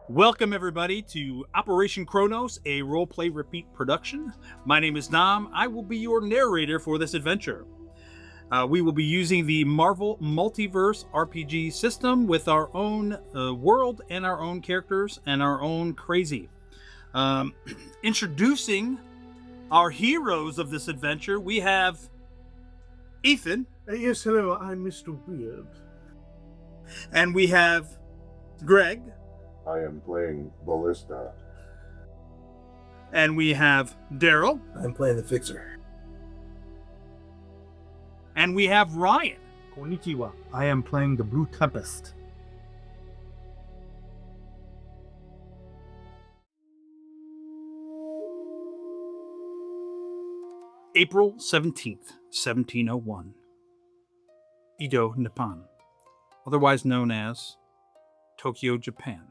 Welcome, everybody, to Operation Chronos, a role-play repeat production. My name is Nam. I will be your narrator for this adventure. We will be using the Marvel Multiverse RPG system with our own world and our own characters and our own crazy. Introducing our heroes of this adventure, we have Ethan. Yes, hello, I'm Mr. Weird. And we have Greg. I am playing Ballista. And we have Daryl. I'm playing the Fixer. And we have Ryan. Konnichiwa. I am playing the Blue Tempest. April 17th, 1701. Edo, Nippon, otherwise known as Tokyo, Japan.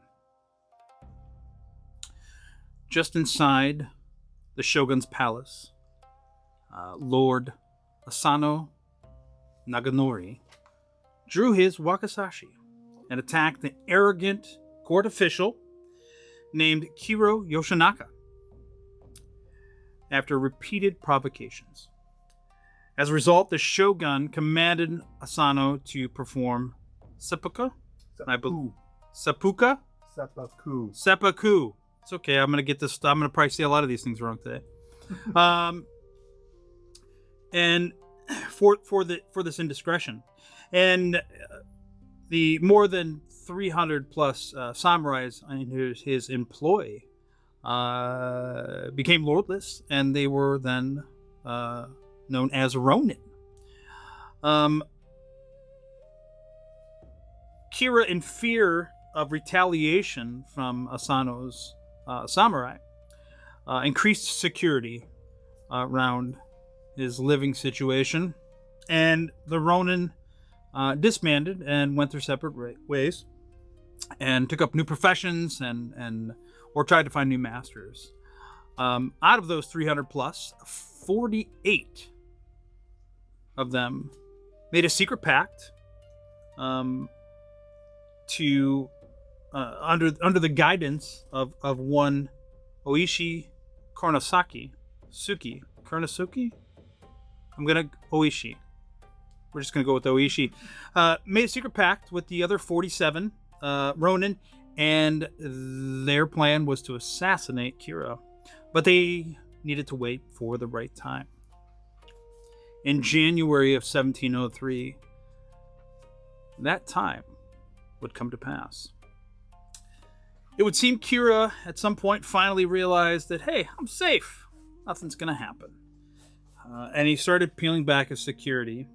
Just inside the Shogun's palace, Lord Asano Naganori drew his wakizashi and attacked an arrogant court official named Kiro Yoshinaka after repeated provocations. As a result, the shogun commanded Asano to perform seppuku. Seppuku? Seppuku. It's okay. I'm gonna get this. I'm gonna probably say a lot of these things wrong today. And for this indiscretion, and the more than 300 plus samurais in his employ became lordless, and they were then known as Ronin. Kira, in fear of retaliation from Asano's samurai, increased security around his living situation, and the Ronin disbanded and went their separate ways, and took up new professions or tried to find new masters. Out of those 300 plus, 48 of them made a secret pact to under the guidance of one Oishi Kuranosuke. Oishi. We're just gonna go with Oishi. Made a secret pact with the other 47 Ronin, and their plan was to assassinate Kira, but they needed to wait for the right time. In January of 1703, that time would come to pass. It would seem Kira at some point finally realized that, hey, I'm safe. Nothing's going to happen. And he started peeling back his security.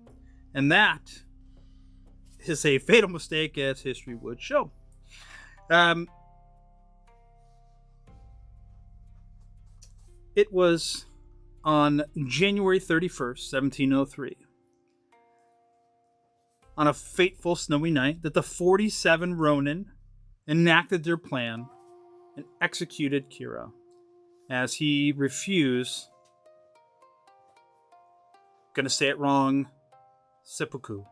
And that is a fatal mistake, as history would show. It was on January 31st, 1703, on a fateful snowy night, that the 47 Ronin enacted their plan and executed Kira as he refused, gonna say it wrong, seppuku.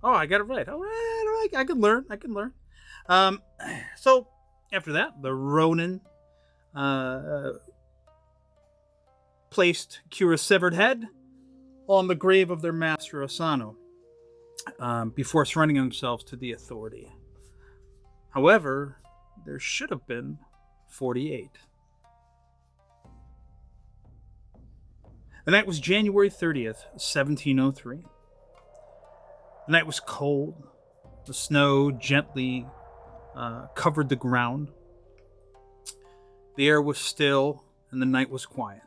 Oh, I got it right. All right, I can learn. So after that, the Ronin placed Kira's severed head on the grave of their master Asano before surrendering themselves to the authority. However, there should have been 48. The night was January 30th, 1703. The night was cold. The snow gently covered the ground. The air was still, and the night was quiet.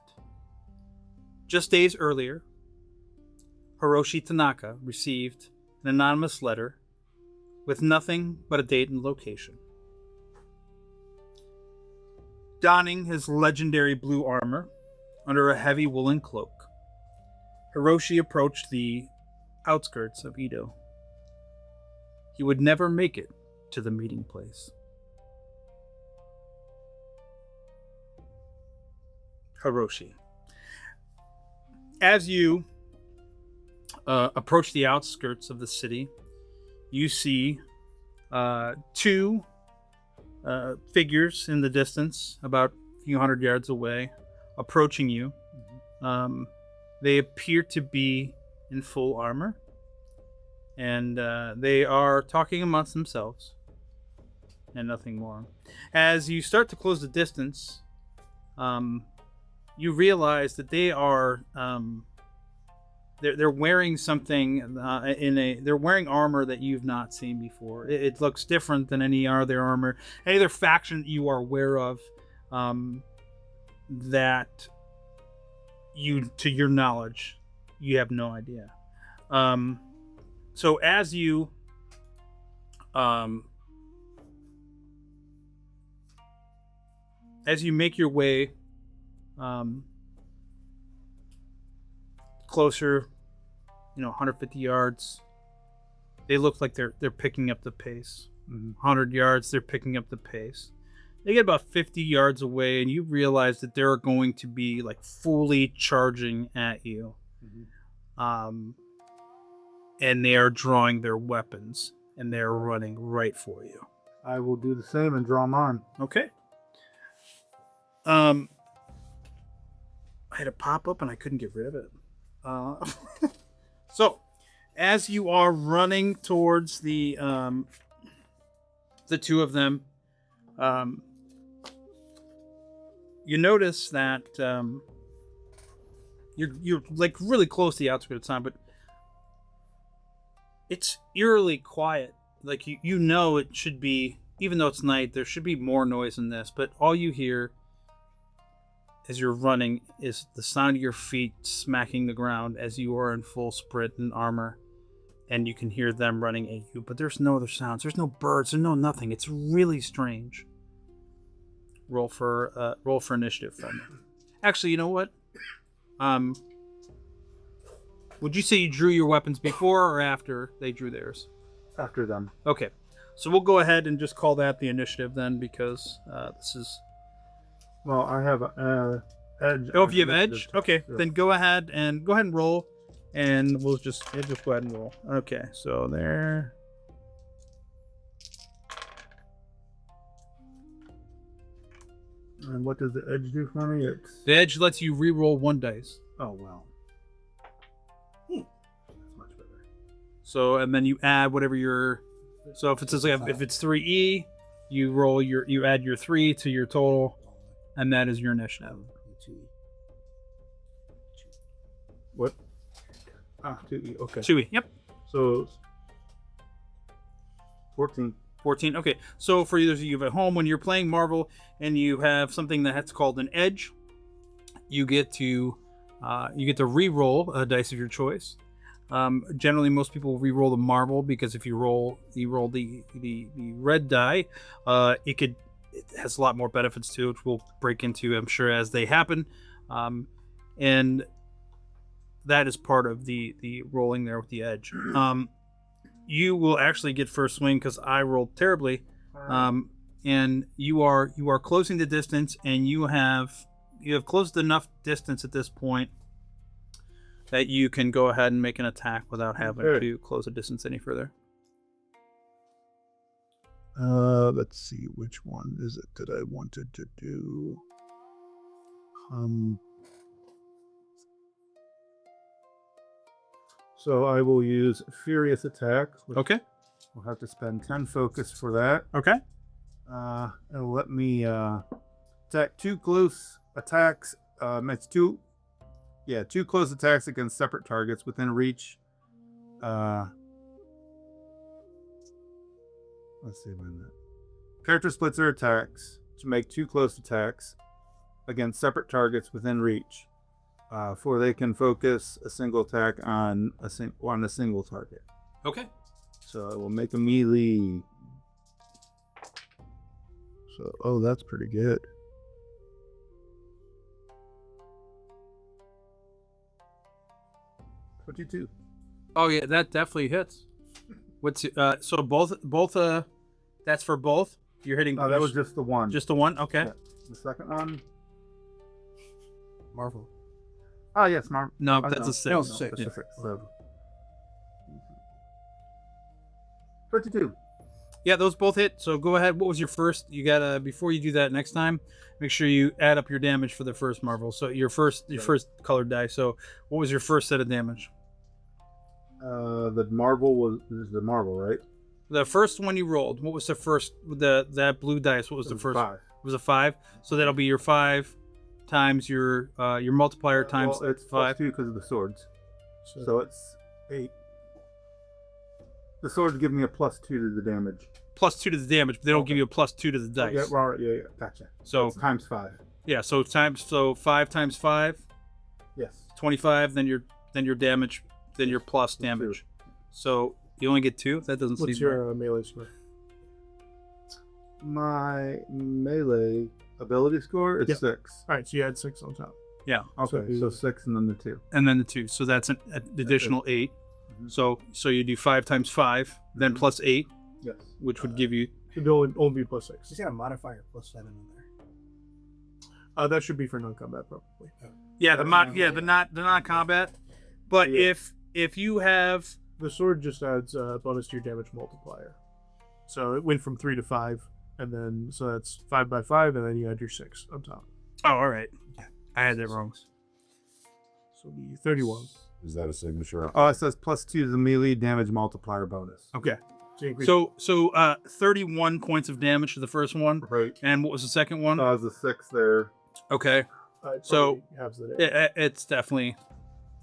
Just days earlier, Hiroshi Tanaka received an anonymous letter with nothing but a date and location. Donning his legendary blue armor under a heavy woolen cloak, Hiroshi approached the outskirts of Edo. He would never make it to the meeting place. Hiroshi. As you approach the outskirts of the city, you see two figures in the distance, about a few hundred yards away, approaching you. They appear to be in full armor, and they are talking amongst themselves, and nothing more. As you start to close the distance, you realize that they are they're wearing something they're wearing armor that you've not seen before. It looks different than any other armor, any other faction that you are aware of, that you, to your knowledge, you have no idea. So as you make your way closer, 150 yards, they look like they're picking up the pace. 100 yards, they're picking up the pace. They get about 50 yards away, and you realize that they're going to be like fully charging at you. And they are drawing their weapons, and they're running right for you. I will do the same and draw mine. Okay. I had a pop up and I couldn't get rid of it. So, as you are running towards the two of them, you notice that you're like really close to the outskirts of town, but it's eerily quiet. Like you know it should be, even though it's night, there should be more noise than this, but all you hear as you're running is the sound of your feet smacking the ground as you are in full sprint and armor, and you can hear them running at you, but there's no other sounds. There's no birds. There's no nothing. It's really strange. Roll for initiative for me. Actually, you know what? Would you say you drew your weapons before or after they drew theirs? After them. Okay, so we'll go ahead and just call that the initiative then, because this is. Well, I have edge. Oh, if you have edge, okay, yeah. then go ahead and roll, and we'll just go ahead and roll. Okay, so there. And what does the edge do for me? The edge lets you re-roll one dice. Oh, well. That's much better. So, and then you add whatever your. So if it says like, if it's 3E, you add your 3 to your total, and that is your initiative. What? 2E. Okay. 2E. Yep. So 14. 14. Okay. So for those of you at home, when you're playing Marvel and you have something that's called an edge, you get to re-roll a dice of your choice. Generally, most people will re-roll the Marvel, because if you roll the red die, it has a lot more benefits to it, which we'll break into, I'm sure, as they happen. And that is part of the rolling there with the edge. You will actually get first swing because I rolled terribly. And you are closing the distance, and you have closed enough distance at this point that you can go ahead and make an attack without having to close the distance any further. Let's see, which one is it that I wanted to do? So I will use Furious Attack. Okay. We'll have to spend 10 focus for that. Okay. It'll let me attack 2 close attacks. It's 2 close attacks against separate targets within reach. Let's see a minute. Character splits their attacks to make 2 close attacks against separate targets within reach. For they can focus a single attack on a single target. Okay. So it will make a melee. So, that's pretty good. $22. Oh yeah, that definitely hits. What's so both that's for both? You're hitting. Oh, that was just the one. Just the one. Okay. Yeah. The second one. Marvel. Oh yes, Marvel. No, Oh, that's no. a 6. That was a 6. That's a 6. 22. Yeah, those both hit. So go ahead. What was your first? You gotta before you do that next time. Make sure you add up your damage for the first Marvel. So your first colored die. So what was your first set of damage? The Marvel is the Marvel, right? The first one you rolled. What was the first? That blue dice. What was the first? 5. It was a 5. So that'll be your 5 times your multiplier times Well, it's 5. +2 because of the swords. So it's 8. The swords give me a +2 to the damage. +2 to the damage, but they don't give you a +2 to the dice. Yeah, gotcha. So it's times 5. yeah, so 5 times 5, Yes. 25. Then your damage, then your plus damage. So you only get 2. That doesn't seem. What's your melee score? My melee ability score is 6. All right, so you add 6 on top. Yeah, Okay, so 6 and then the 2. and then the 2. So that's an additional 8. Mhm. So you do 5 times 5, then plus 8, Yes. which would give you. It'll only be +6. Just got a modifier +7 in there. That should be for non-combat, probably. Yeah, the non-combat. But Yeah. if you have The sword just adds a bonus to your damage multiplier. So it went from 3 to 5, and then so that's 5 by 5, and then you add your 6 on top. oh, all right, I had that wrong. So it'll be 31. Is that a signature? Oh, it says +2 to the melee damage multiplier bonus. Okay, So you increase. so 31 points of damage to the first one, Right. and what was the second one? There's a 6 there. Okay, It so- probably halves the damage. it's definitely.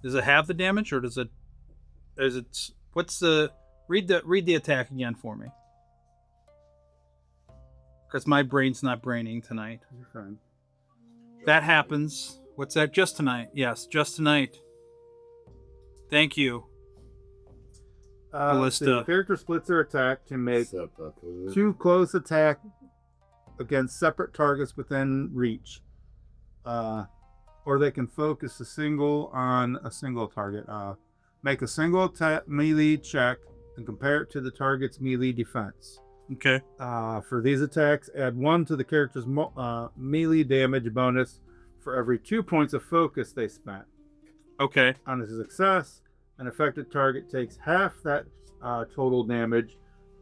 Does it have the damage, or does it? Is it? What's the? Read the attack again for me. Because my brain's not braining tonight. You're fine. That happens. What's that? Just tonight. Yes, just tonight. Thank you. Ballista. The character splits their attack to make Except that was- 2 close attack against separate targets within reach. Or they can focus on a single target. Make a single melee check and compare it to the target's melee defense. Okay. For these attacks, add 1 to the character's melee damage bonus for every 2 points of focus they spent. Okay. On a success, an affected target takes half that total damage.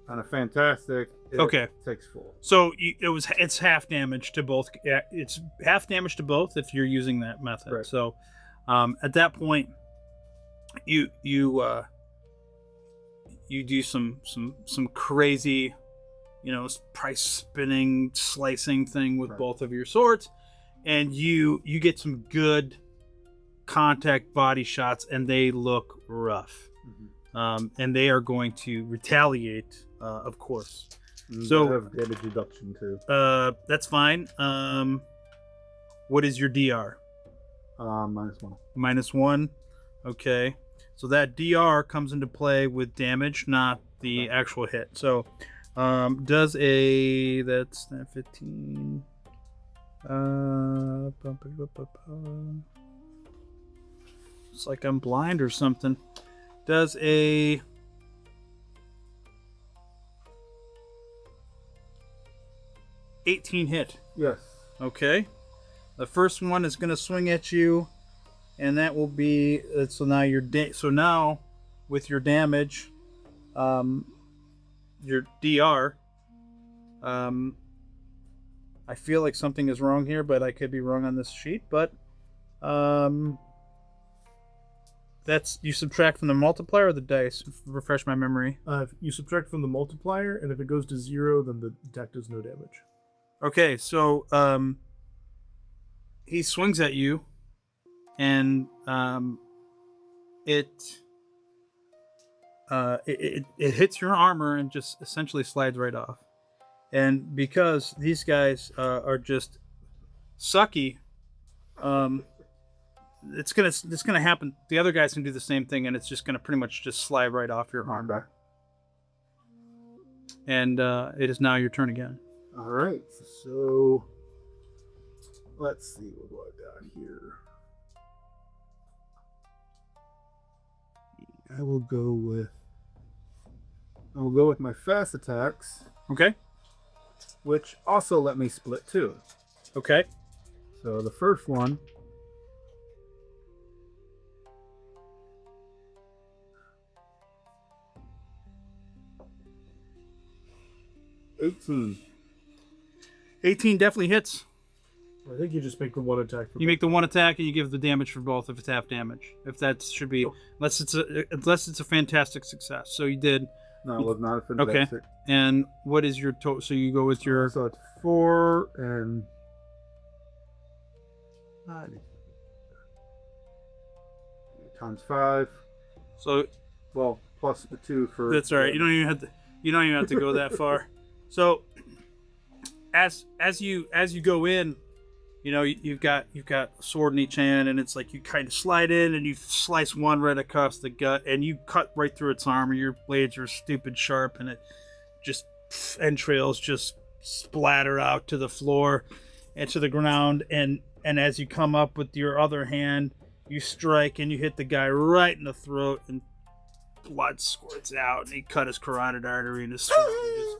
On a fantastic, it takes full. So it's half damage to both. It's half damage to both if you're using that method. Right. So at that point, you do some crazy, price spinning, slicing thing with Right. both of your swords, and you get some good contact body shots, and they look rough. And they are going to retaliate, of course. So- They have damage reduction too. That's fine. What is your DR? -1. -1. Okay. So that DR comes into play with damage, not the actual hit. So that's 15. It's like I'm blind or something. Does a 18 hit? Yes. Okay. The first one is going to swing at you, and that will be so now now with your damage, your DR. I feel like something is wrong here, but I could be wrong on this sheet. But that's you subtract from the multiplier or the dice. Refresh my memory. You subtract from the multiplier, and if it goes to 0, then the attack does no damage. Okay, so he swings at you, and it hits your armor and just essentially slides right off. And because these guys are just sucky, it's gonna happen. The other guys can do the same thing, and it's just gonna pretty much just slide right off your arm. Okay. And it is now your turn again. All right. So let's see what do I got here. I will go with my fast attacks, Okay. which also let me split 2. Okay. So the first one 18. 18 definitely hits. I think you just make the one attack. You make the one attack and you give the damage for both if it's half damage. If that should be, unless it's a fantastic success. So you did. No, it was not a Okay. fantastic. And what is your total? So you go with your. So it's 4 and. Times 5. So Well, plus the 2 for. that's all right. You don't even have to go that far. So as you go in, you know, you've got a sword in each hand, and it's like you kind of slide in and you slice one right across the gut, and you cut right through its armor. Your blades are stupid sharp, and it just entrails just splatter out to the floor and to the ground. And as you come up with your other hand, you strike and you hit the guy right in the throat, and blood squirts out, and he cut his carotid artery in his throat.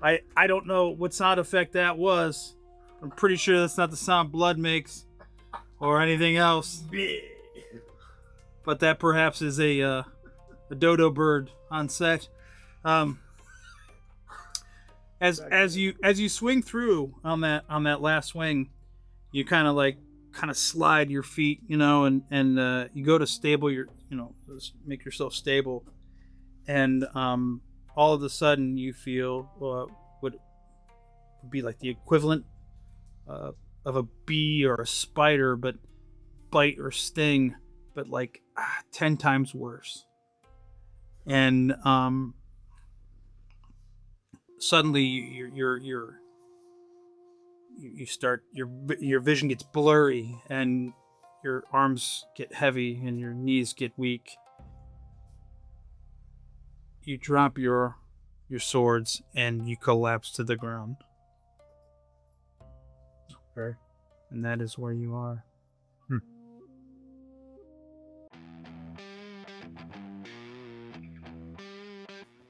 I don't know what sound effect that was. I'm pretty sure that's not the sound blood makes, or anything else. But that perhaps is a dodo bird on set. As you swing through on that last swing, you kind of slide your feet, you know, and you go to stable your, you know, make yourself stable, and all of a sudden you feel what would be like the equivalent of a bee or a spider, but bite or sting, but like 10 times worse. And suddenly you start your vision gets blurry, and your arms get heavy and your knees get weak. You drop your swords and you collapse to the ground. Okay. And that is where you are.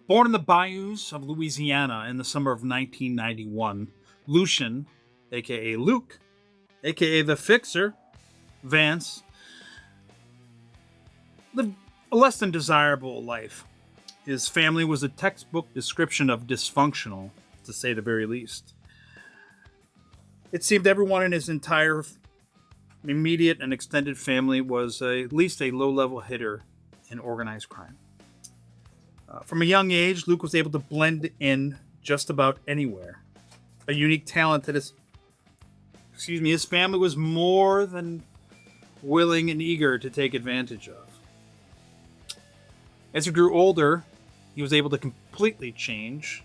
Born in the bayous of Louisiana in the summer of 1991, Lucian, aka Luke, aka the Fixer, Vance, lived a less than desirable life. His family was a textbook description of dysfunctional, to say the very least. It seemed everyone in his entire immediate and extended family was at least a low-level hitter in organized crime. From a young age, Luke was able to blend in just about anywhere. A unique talent that his family was more than willing and eager to take advantage of. As he grew older, he was able to completely change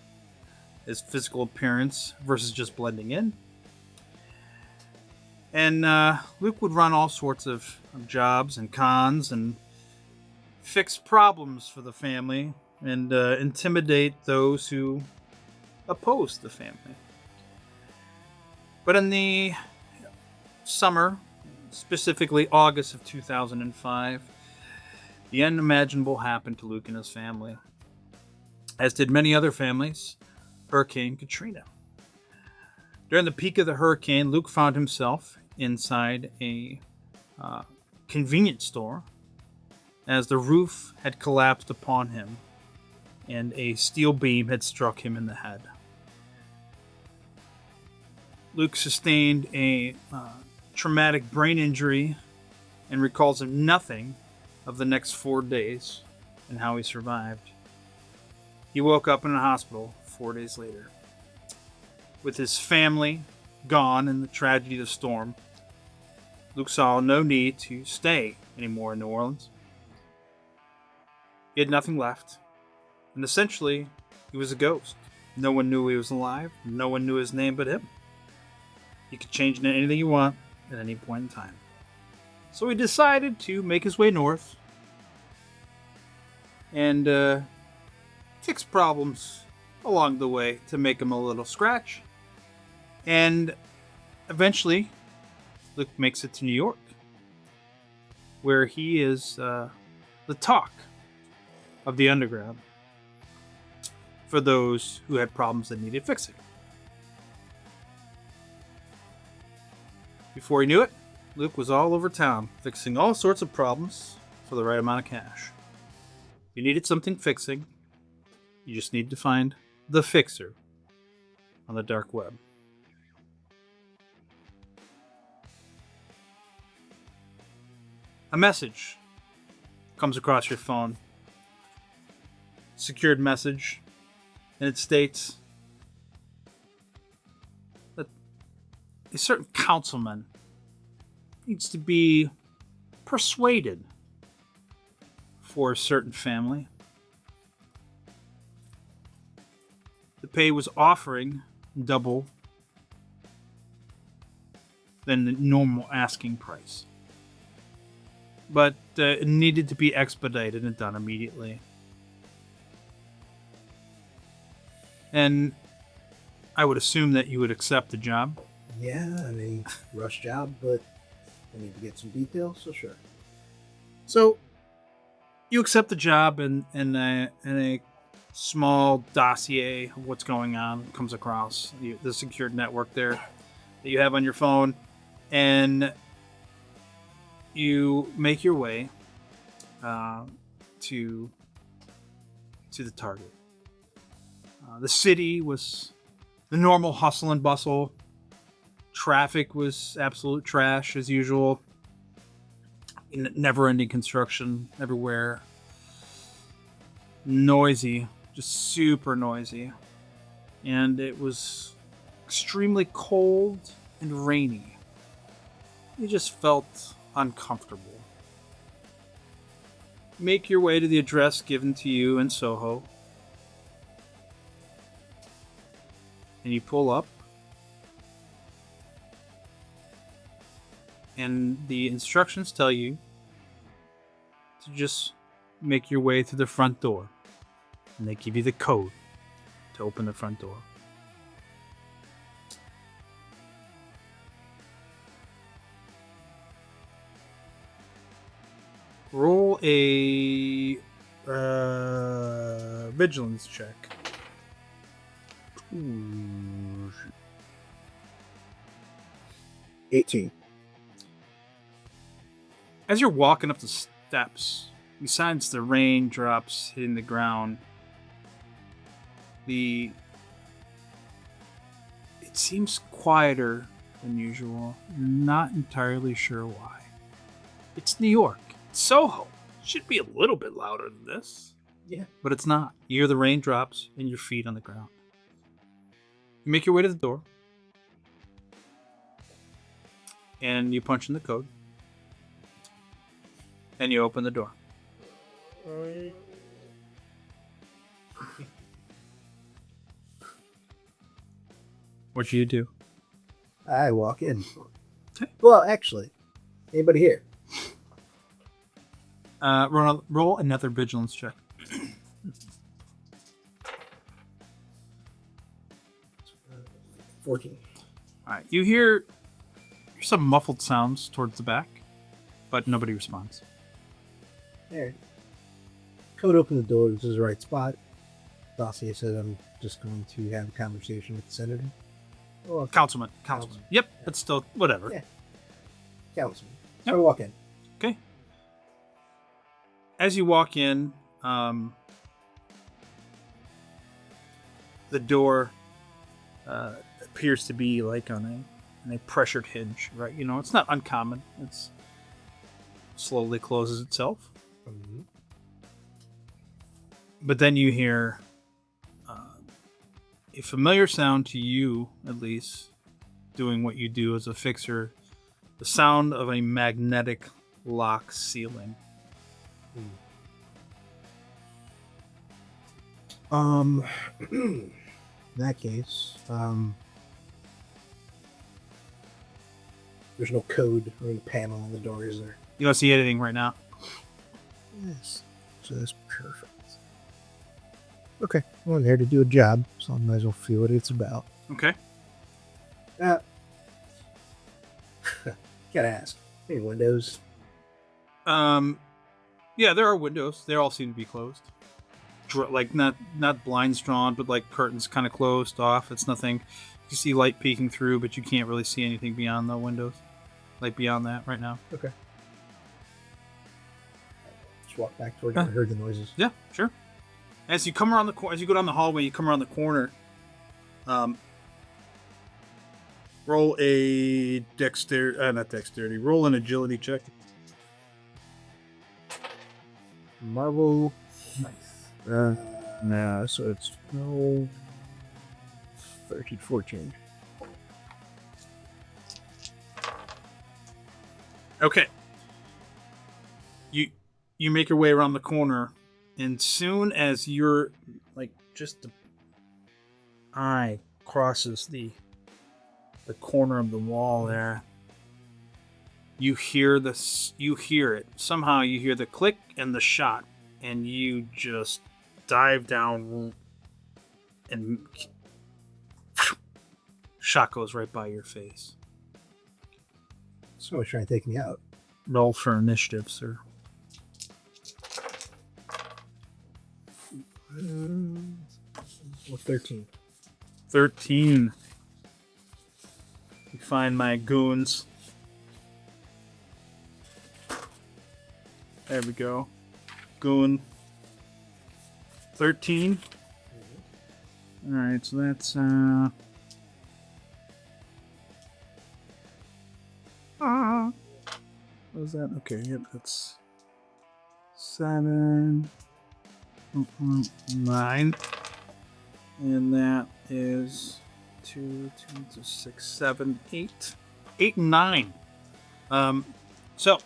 his physical appearance versus just blending in. And Luke would run all sorts of jobs and cons and fix problems for the family and intimidate those who opposed the family. But in the summer, specifically August of 2005, the unimaginable happened to Luke and his family, as did many other families. Hurricane Katrina. During the peak of the hurricane, Luke found himself inside a convenience store as the roof had collapsed upon him and a steel beam had struck him in the head. Luke sustained a traumatic brain injury and recalls nothing of the next 4 days and how he survived. He woke up in a hospital 4 days later. With his family gone in the tragedy of the storm, Luke saw no need to stay anymore in New Orleans. He had nothing left, and essentially, he was a ghost. No one knew he was alive. No one knew his name but him. He could change into anything you want at any point in time. So he decided to make his way north and fix problems along the way to make him a little scratch. And eventually, Luke makes it to New York, where he is the talk of the underground for those who had problems that needed fixing. Before he knew it, Luke was all over town, fixing all sorts of problems for the right amount of cash. If you needed something fixing, you just needed to find the Fixer on the dark web. A message comes across your phone. Secured message. And it states that a certain councilman needs to be persuaded for a certain family. The pay was offering double than the normal asking price. But it needed to be expedited and done immediately. And I would assume that you would accept the job. Yeah, I mean, rush job, but I need to get some details, so sure. So you accept the job, and a small dossier of what's going on comes across the secured network there that you have on your phone, and you make your way to the target. The city was the normal hustle and bustle. Traffic was absolute trash as usual. Never-ending construction everywhere. Noisy, just super noisy. And it was extremely cold and rainy. You just felt uncomfortable. Make your way to the address given to you in Soho. And you pull up. And the instructions tell you to just make your way to the front door. And they give you the code to open the front door. Roll a vigilance check. Ooh. 18. As you're walking up the steps, besides the raindrops hitting the ground, it seems quieter than usual. Not entirely sure why. It's New York. It's Soho. Should be a little bit louder than this. Yeah. But it's not. You hear the raindrops and your feet on the ground. You make your way to the door. And you punch in the code. And you open the door. What do you do? I walk in. Well, actually, anybody here? Roll another vigilance check. 14. All right. You hear some muffled sounds towards the back, but nobody responds. There. Code open the door. This is the right spot. Dossier said I'm just going to have a conversation with the senator. Oh, Councilman. Councilman. Yep. That's still whatever. Yeah. Councilman. So Yep. I walk in. Okay. As you walk in, the door appears to be like on a pressured hinge, right? You know, it's not uncommon. It's slowly closes itself. Mhm. But then you hear a familiar sound to you, at least, doing what you do as a fixer. The sound of a magnetic lock sealing. In that case, there's no code or any panel on the door, is there? You don't see anything right now. Yes. So that's perfect. Okay, well, I'm here to do a job, so I might as well feel what it's about. Okay. Gotta ask. Any windows? Yeah, there are windows. They all seem to be closed. Like not blinds drawn, but like curtains kind of closed off. It's nothing. You see light peeking through, but you can't really see anything beyond the windows. Like beyond that right now. Okay. Just walk back toward where I heard the noises. Yeah, sure. As you come around the as you go down the hallway, you come around the corner. Roll a not dexterity. Roll an agility check. Marvel. Nice. Nah, so it's 12, 13, 14. Okay. You make your way around the corner, and soon as you're like just the eye crosses the corner of the wall there, you hear it. Somehow you hear the click and the shot, and you just dive down and shot goes right by your face. Someone's trying to take me out. Roll for initiative, sir. Well, 13. 13. You find my goons. There we go. Goon. 13. Alright, so that's what was that? Okay, yep, that's 7, 9, and that is 2, 6, 7, 8, 8 and 9. So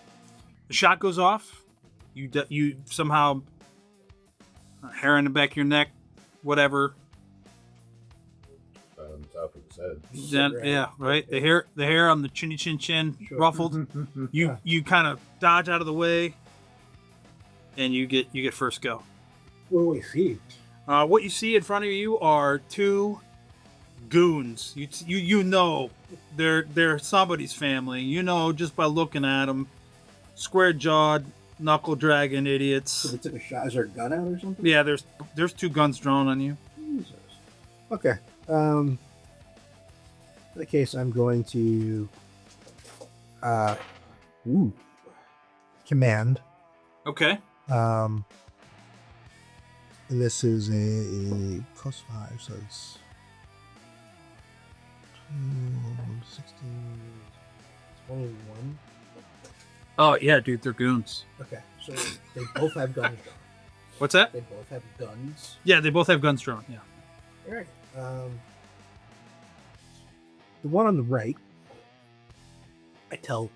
the shot goes off. You somehow hair in the back of your neck, whatever. On top of his head. Then, yeah, right. The hair on the chinny chin ruffled. You kind of dodge out of the way, and you get first go. What do we see? What you see in front of you are two goons. You know they're somebody's family. You know just by looking at them, square jawed, knuckle dragging idiots. So they took a shot. Is there a gun out or something? Yeah, there's two guns drawn on you. Jesus. Okay. In that case, I'm going to command. Okay. And this is a +5, so it's 16, 21. Oh yeah, dude, they're goons. Okay, so they both have guns drawn. What's that? They both have guns. Yeah, they both have guns drawn. Yeah. All right. The one on the right, I tell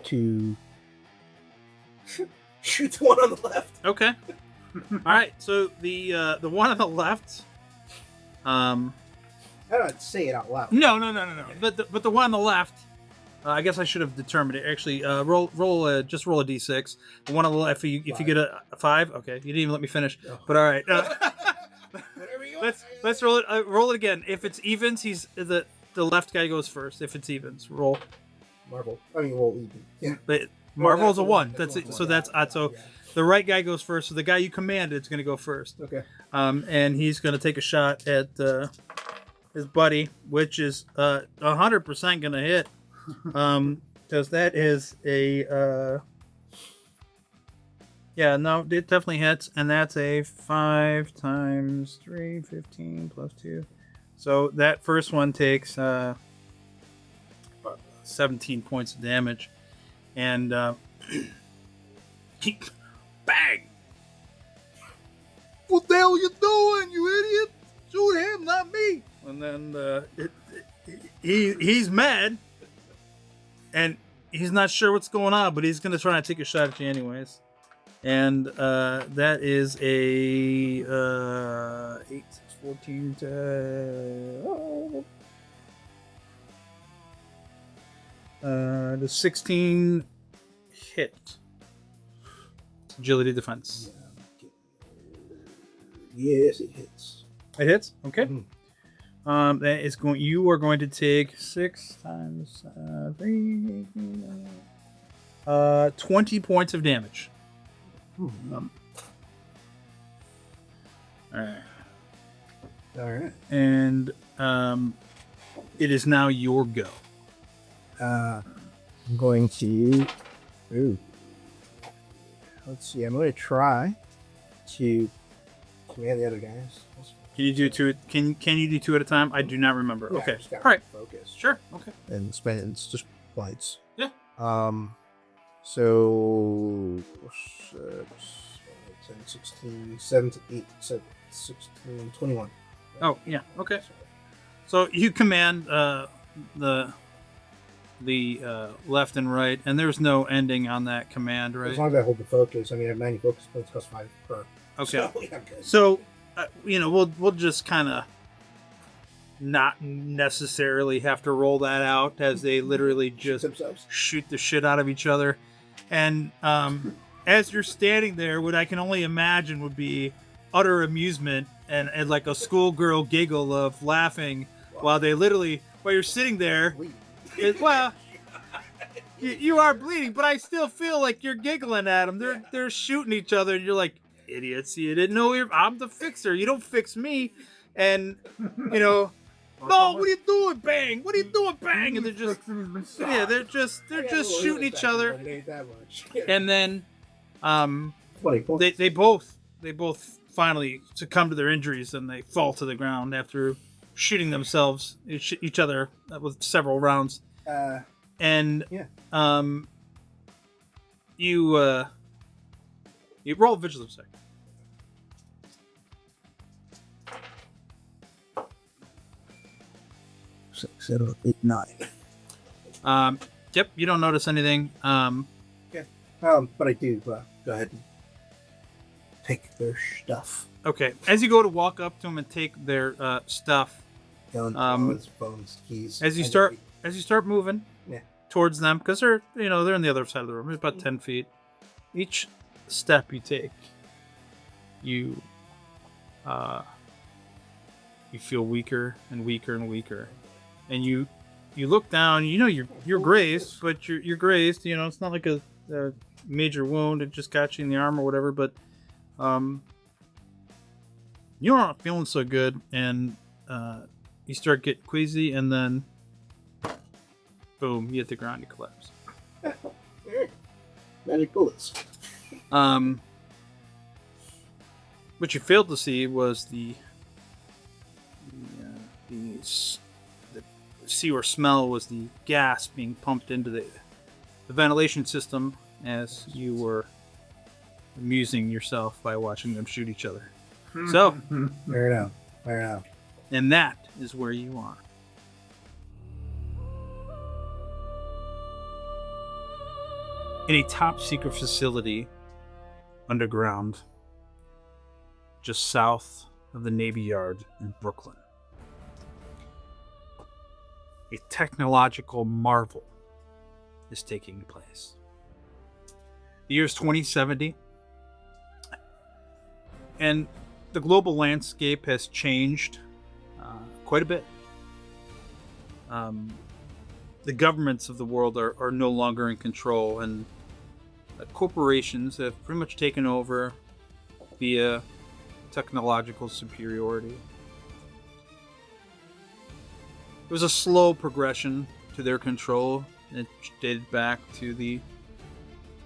to shoot the one on the left. Okay. All right. So the one on the left. I don't say it out loud. No. But the one on the left. I guess I should have determined it. Actually, roll a d6. The one on the left. If you get a 5, okay. You didn't even let me finish. No. But all right. Whatever you want. Let's roll it. Roll it again. If it's evens, the left guy goes first. If it's evens, roll. Marvel. I mean, well, even. Yeah. But Marvel's a 1. That's That's a it. one. So that's odd. So Yeah. the right guy goes first. So the guy you commanded is going to go first. Okay. And he's going to take a shot at his buddy, which is 100% going to hit. Because that is a yeah, no, it definitely hits, and that's a 5 times 3, 15 plus 2. So that first one takes 17 points of damage, and he, bang! What the hell are you doing, you idiot? Shoot him, not me. And then he's mad. And he's not sure what's going on, but he's going to try and take a shot at you anyways. And that is a 8, 6, 14 the 16 hit. Agility defense. Yes, it hits. It hits? Okay. Mhm. That is going. You are going to take 6 times 3, 20 points of damage. All right. All right. And it is now your go. I'm going to. Ooh. Let's see. I'm going to try to command the other guys. Can you do two? Can you do two at a time? I do not remember. Yeah, Okay. just gotta All right. Focus. Sure. Okay. And spend it's just lights. Yeah. So 10, 16, 17, 8, 7, 16, 21. Oh yeah. Okay. So you command the left and right, and there's no ending on that command, As right? long as I hold the focus, I mean, I have 90 focus points, cost 5 per. Okay. So, yeah, I'm good. So, we'll just kind of not necessarily have to roll that out, as they literally just themselves. shoot the shit out of each other. And as you're standing there, what I can only imagine would be utter amusement and like a schoolgirl giggle of laughing while you're sitting there. Well, you are bleeding, but I still feel like you're giggling at them. They're shooting each other, and you're like, idiots! You didn't know I'm the fixer. You don't fix me. And no, what are you doing? Bang! What are you doing? Bang! And they're just shooting each other. It ain't that much. And then 20 points. they both finally succumb to their injuries, and they fall to the ground after shooting themselves each other with several rounds. And yeah. you roll vigilance check. 6, 7, 8, 9. Yep, you don't notice anything. But I do. Go ahead and take their stuff. Okay, as you go to walk up to them and take their stuff, Guns, phones, keys. as you start moving towards them, because they're on the other side of the room. It's about 10 feet. Each step you take, you feel weaker and weaker and weaker, and you look down. You're grazed, but you're grazed. It's not like a major wound. It just got you in the arm or whatever. But you're not feeling so good, and you start getting queasy, and then boom, you hit the ground, you collapse. Magic bullets. What you failed to see was the see or smell was the gas being pumped into the ventilation system as you were amusing yourself by watching them shoot each other. So, Fair enough. and that is where you are. In a top secret facility underground, just south of the Navy Yard in Brooklyn. A technological marvel is taking place. The year is 2070, and the global landscape has changed quite a bit. The governments of the world are no longer in control, and corporations have pretty much taken over via technological superiority. It was a slow progression to their control. It dated back to the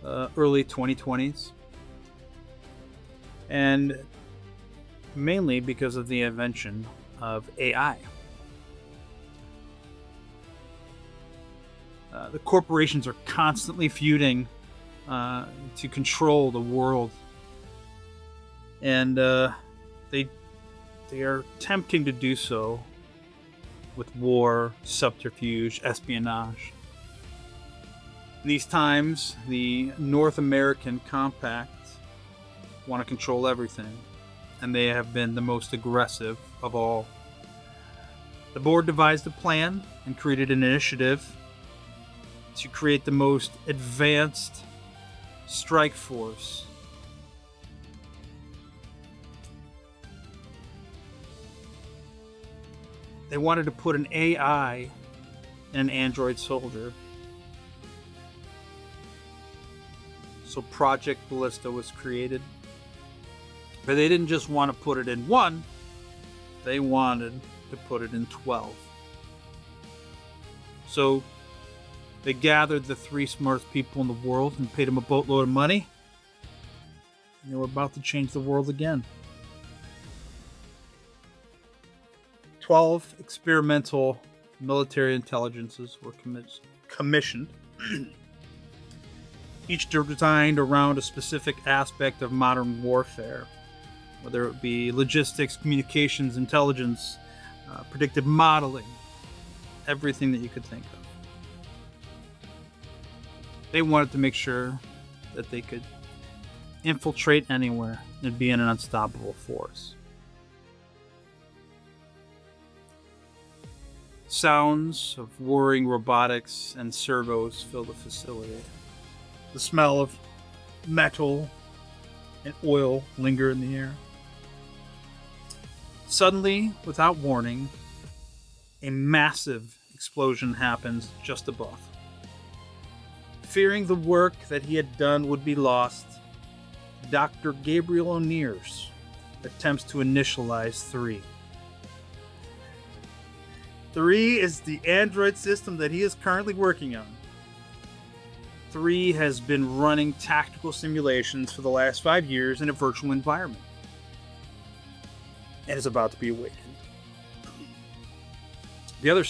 early 2020s. And mainly because of the invention of AI. The corporations are constantly feuding to control the world. And they are attempting to do so with war, subterfuge, espionage. In these times, the North American Compact want to control everything, and they have been the most aggressive of all. The board devised a plan and created an initiative to create the most advanced strike force. They wanted to put an AI in an android soldier. So Project Ballista was created. But they didn't just want to put it in one, they wanted to put it in 12. So they gathered the 3 smartest people in the world and paid them a boatload of money. And they were about to change the world again. 12 experimental military intelligences were commissioned, each designed around a specific aspect of modern warfare, whether it be logistics, communications, intelligence, predictive modeling, everything that you could think of. They wanted to make sure that they could infiltrate anywhere and be an unstoppable force. Sounds of whirring robotics and servos fill the facility. The smell of metal and oil linger in the air. Suddenly, without warning, a massive explosion happens just above. Fearing the work that he had done would be lost, Dr. Gabriel O'Nears attempts to initialize 3. 3 is the android system that he is currently working on. 3 has been running tactical simulations for the last 5 years in a virtual environment and is about to be awakened. The other 2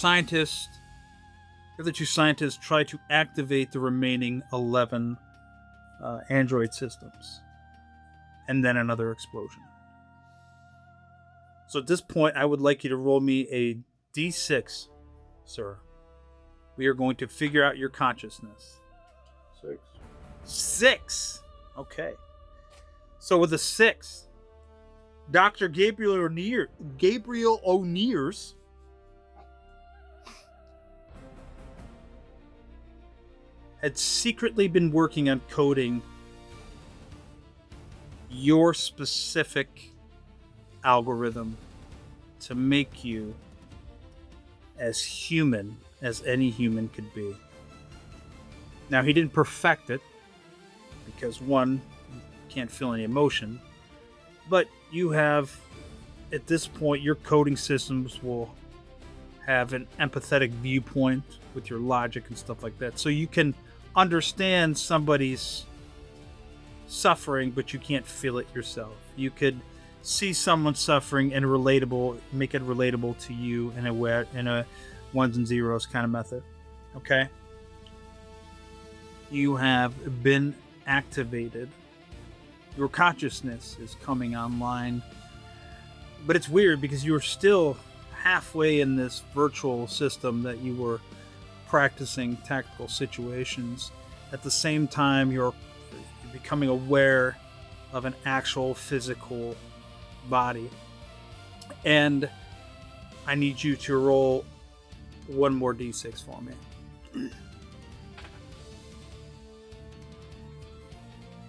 scientists try to activate the remaining 11 android systems, and then another explosion. So at this point, I would like you to roll me a D6, sir. We are going to figure out your consciousness. 6. 6. Okay. So with a 6, Dr. Gabriel O'Nears had secretly been working on coding your specific algorithm to make you as human as any human could be. Now, he didn't perfect it because, one, you can't feel any emotion, but you have, at this point, your coding systems will have an empathetic viewpoint with your logic and stuff like that. So you can understand somebody's suffering, but you can't feel it yourself. You could see someone suffering and make it relatable to you in a ones and zeros kind of method. Okay? You have been activated. Your consciousness is coming online. But it's weird because you're still halfway in this virtual system that you were practicing tactical situations. At the same time, you're becoming aware of an actual physical body. And I need you to roll one more d6 for me.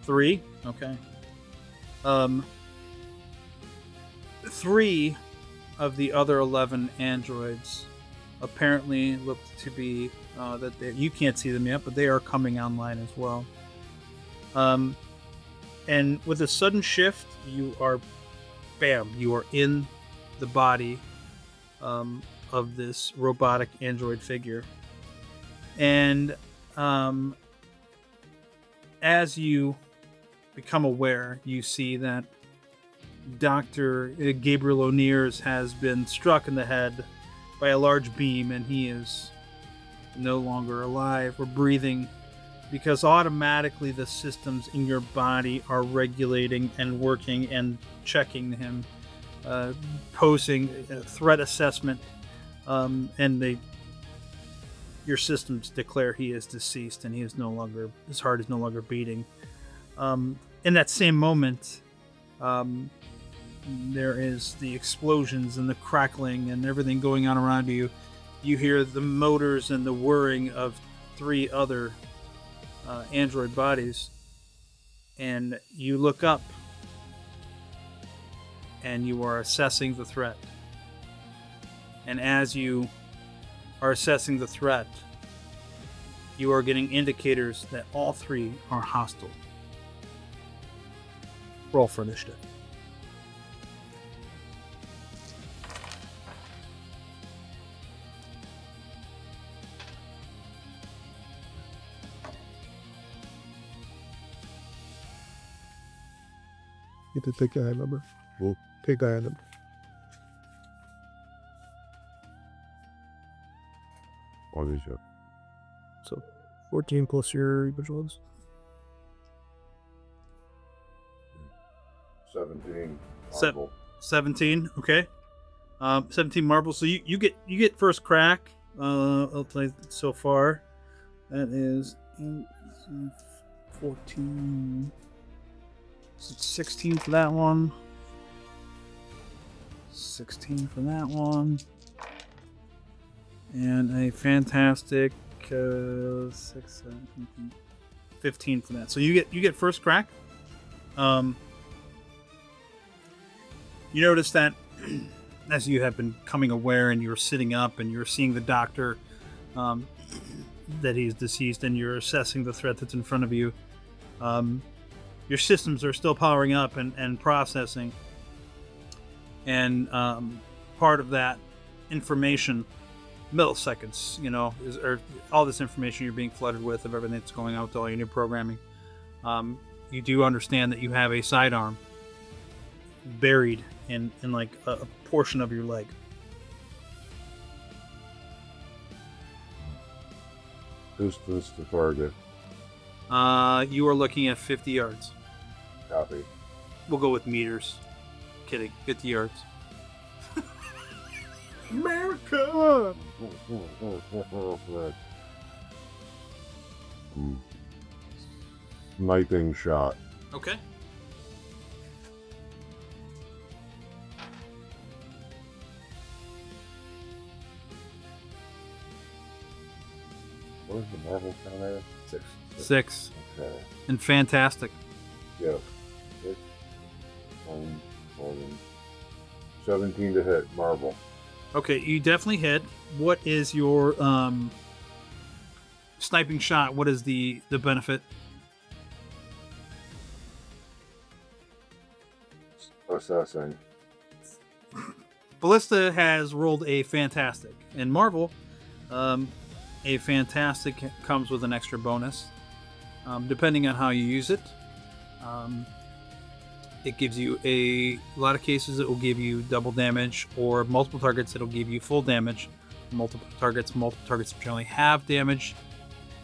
3? Okay. 3 of the other 11 androids apparently look to be that you can't see them yet, but they are coming online as well. And with a sudden shift, you are in the body of this robotic android figure. And as you become aware, you see that Dr. Gabriel O'Nears has been struck in the head by a large beam, and he is no longer alive or breathing, because automatically the systems in your body are regulating and working and checking him, posing a threat assessment, and your systems declare he is deceased and his heart is no longer beating. In that same moment, there is the explosions and the crackling and everything going on around you. You hear the motors and the whirring of 3 other android bodies, and you look up and you are assessing the threat. And as you are assessing the threat, you are getting indicators that all 3 are hostile. Roll for initiative. Get the thick guy number. Cool. Thick guy number. What is it? So 14 plus your vigilance. 17. Se- Marble. 17. Okay. 17 marbles. So you get first crack. I'll tell you so far. That is 14. So 16 for that one. 16 for that one. And a fantastic 6, 7, 15 for that. So you get first crack. You notice that as you have been becoming aware and you're sitting up and you're seeing the doctor that he's deceased and you're assessing the threat that's in front of you, your systems are still powering up and processing. And part of that information, milliseconds, or all this information you're being flooded with of everything that's going on with all your new programming. You do understand that you have a sidearm buried in like a portion of your leg. Distance to target. You are looking at 50 yards. Copy. We'll go with meters. Kidding. 50 yards. America! Sniping shot. Okay. What is the Marvel count there? 6. 6. Okay. And fantastic. Yeah. 6. 17 to hit. Marble. Okay, you definitely hit. What is your sniping shot? What is the benefit? Assessing. Ballista has rolled a fantastic. In Marvel, a fantastic comes with an extra bonus. Depending on how you use it, it gives you a lot of cases it will give you double damage, or multiple targets it'll give you full damage. Multiple targets generally have damage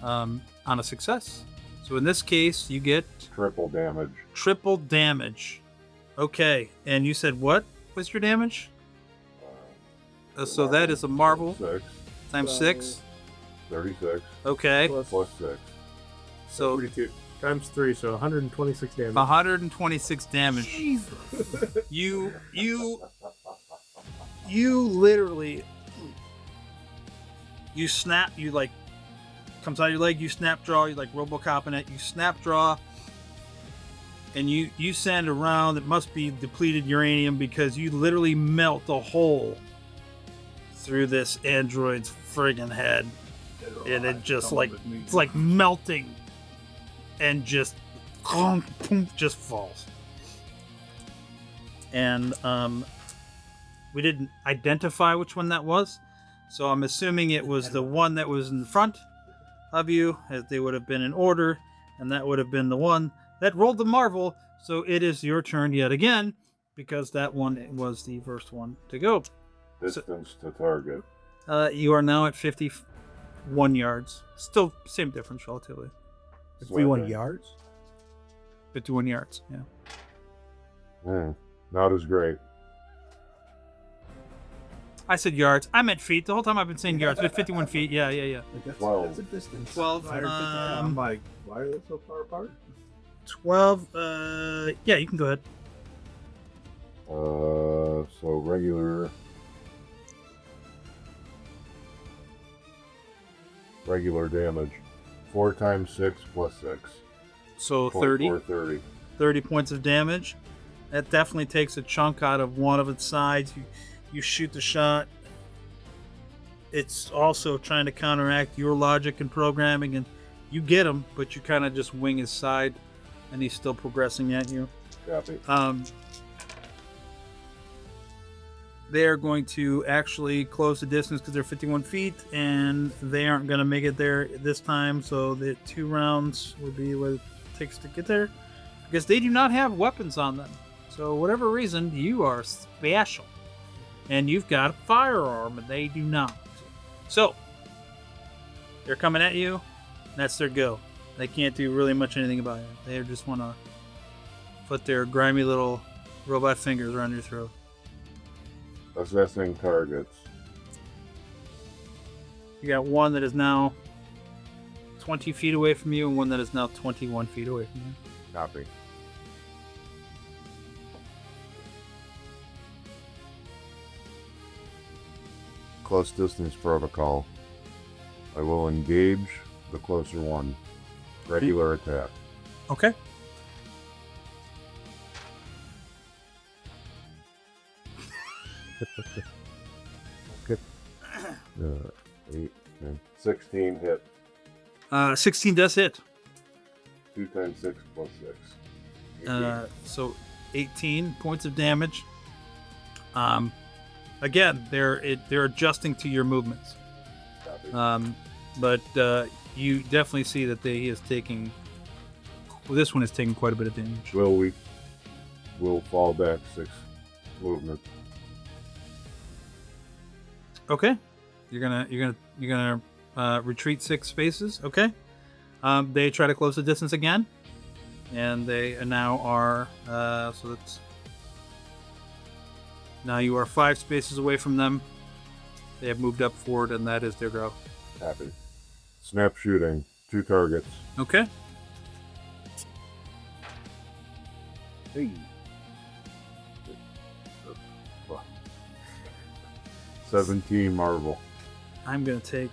on a success. So in this case, you get Triple damage. triple damage. Okay, and you said what was your damage? So that is a Marvel 6. times 6. 36. Okay, Plus 6. so 42 times 3, so 126 damage. 126 damage. You literally snap, you like comes out of your leg, you snap draw, you like RoboCop in it, you snap draw, and you send a round that must be depleted uranium, because you literally melt a hole through this android's friggin' head, and it just like it's like melting and just falls. And we didn't identify which one that was, so I'm assuming it was the one that was in the front of you, as they would have been in order, and that would have been the one that rolled the Marvel. So it is your turn yet again, because that one was the first one to go. Distance to target. You are now at 51 yards. Still same difference relatively. 51 Swiping. yards? 51 yards, yeah. Not as great. I said yards. I meant feet. The whole time I've been saying yards, but 51 feet. Yeah. Like 12. that's a distance. 12. I'm like, why are they so far apart? 12. Yeah, you can go ahead. So regular damage. 4 times 6 plus 6. So 30. 30. 30 points of damage. That definitely takes a chunk out of one of its sides. You shoot the shot. It's also trying to counteract your logic and programming, and you get him, but you kind of just wing his side, and he's still progressing at you. Copy. They are going to actually close the distance because they're 51 feet, and they aren't going to make it there this time, so the 2 rounds would be what it takes to get there, because they do not have weapons on them. So whatever reason, you are special, and you've got a firearm, and they do not. So They're coming at you. That's their go. They can't do really much anything about it. They just want to put their grimy little robot fingers around your throat. Assessing targets. You got one that is now 20 feet away from you and one that is now 21 feet away from you. Copy. Close distance protocol. I will engage the closer one. Regular attack. Okay. Good. 8, 10, 16 hit. 16 does hit. 2 times 6 plus 6. 18. So 18 points of damage. Again, they're adjusting to your movements. Copy. But you definitely see that he is taking. Well, this one is taking quite a bit of damage. Will fall back 6 movement. Okay, you're gonna retreat 6 spaces. Okay, they try to close the distance again, and they now are so that's now you are 5 spaces away from them. They have moved up forward, and that is their go. Happy. Snap shooting. 2 targets. Okay. Hey. 17 Marvel. I'm gonna take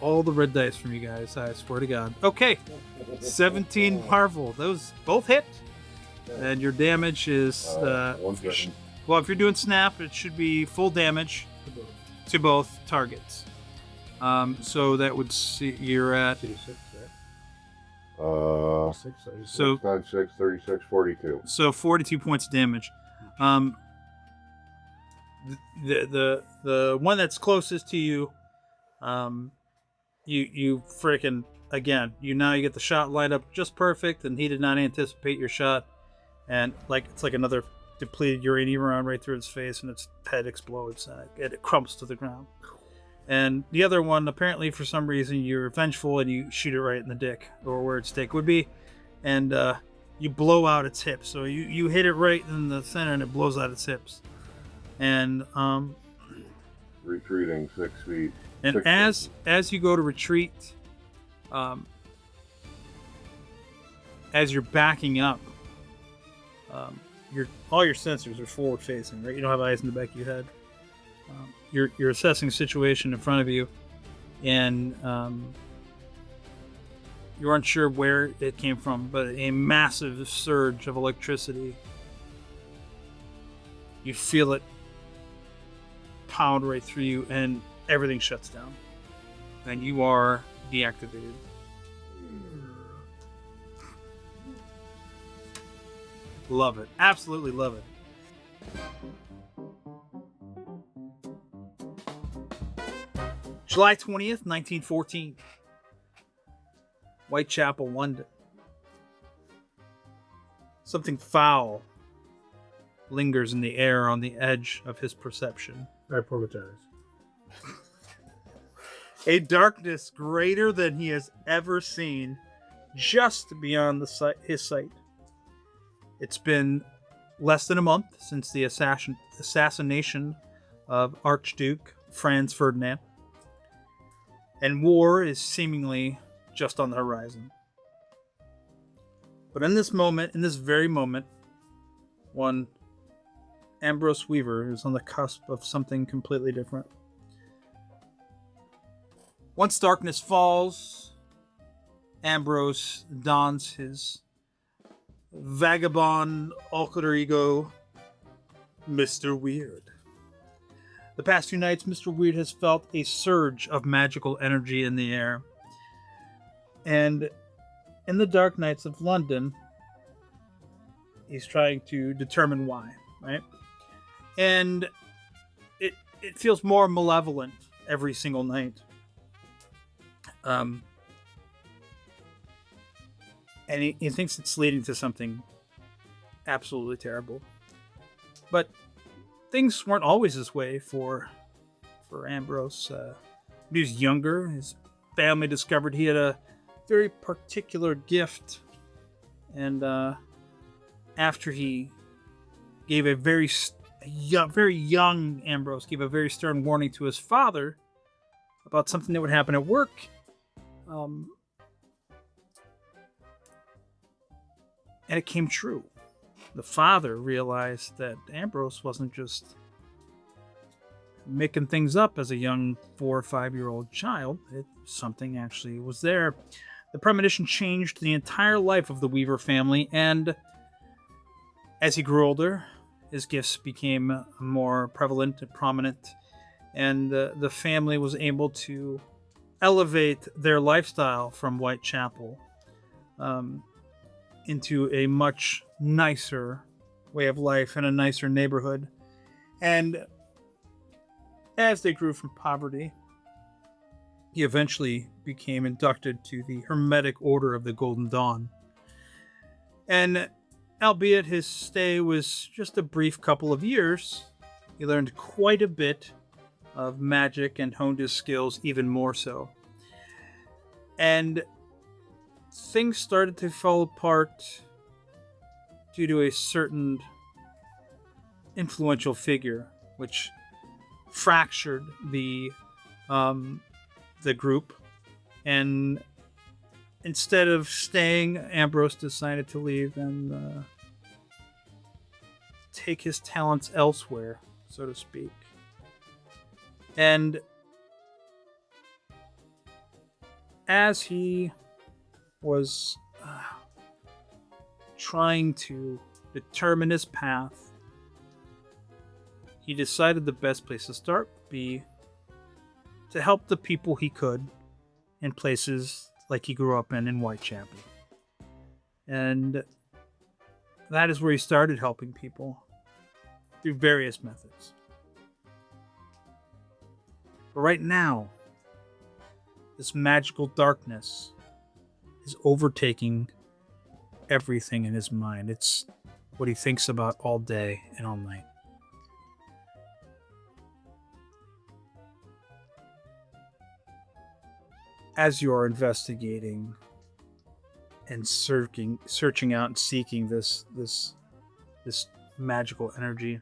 all the red dice from you guys. I swear to God. Okay, 17 Marvel. Those both hit, and your damage is 1 second. well. If you're doing snap, it should be full damage to both targets. So that would see you're at 6, right? 6 so times 6, 36, 42. so 42 points of damage. The one that's closest to you, you freaking again. You get the shot lined up just perfect, and he did not anticipate your shot, and it's like another depleted uranium round right through his face, and its head explodes and it crumbles to the ground. And the other one, apparently for some reason, you're vengeful and you shoot it right in the dick, or where its dick would be, and you blow out its hips. So you hit it right in the center, and it blows out its hips. And Retreating 6 feet. and 6 as feet. you go to retreat, as you're backing up, all your sensors are forward facing, right? You don't have eyes in the back of your head. You're assessing the situation in front of you, and you're unsure where it came from, but a massive surge of electricity. You feel it pound right through you, and everything shuts down. And you are deactivated. Love it. Absolutely love it. July 20th, 1914. Whitechapel, London. Something foul lingers in the air on the edge of his perception. I apologize. A darkness greater than he has ever seen, just beyond his sight. It's been less than a month since the assassination of Archduke Franz Ferdinand, and war is seemingly just on the horizon. But in this very moment, one Ambrose Weaver is on the cusp of something completely different. Once darkness falls, Ambrose dons his vagabond alter ego, Mr. Weird. The past few nights, Mr. Weird has felt a surge of magical energy in the air. And in the dark nights of London, he's trying to determine why, right? And it feels more malevolent every single night. And he thinks it's leading to something absolutely terrible. But things weren't always this way for Ambrose. When he was younger, his family discovered he had a very particular gift. And after he gave a very young Ambrose gave a very stern warning to his father about something that would happen at work, and it came true. The father realized that Ambrose wasn't just making things up as a young 4 or 5-year-old child. Something actually was there. The premonition changed the entire life of the Weaver family, and as he grew older, his gifts became more prevalent and prominent, and the family was able to elevate their lifestyle from Whitechapel into a much nicer way of life and a nicer neighborhood. And as they grew from poverty, he eventually became inducted to the Hermetic Order of the Golden Dawn. And albeit his stay was just a brief couple of years, he learned quite a bit of magic and honed his skills even more so. And things started to fall apart due to a certain influential figure, which fractured the group. And instead of staying, Ambrose decided to leave and take his talents elsewhere, so to speak. And as he was trying to determine his path, he decided the best place to start would be to help the people he could in places like he grew up in Whitechapel. And that is where he started helping people through various methods. But right now, this magical darkness is overtaking everything in his mind. It's what he thinks about all day and all night. As you are investigating and searching out and seeking this magical energy,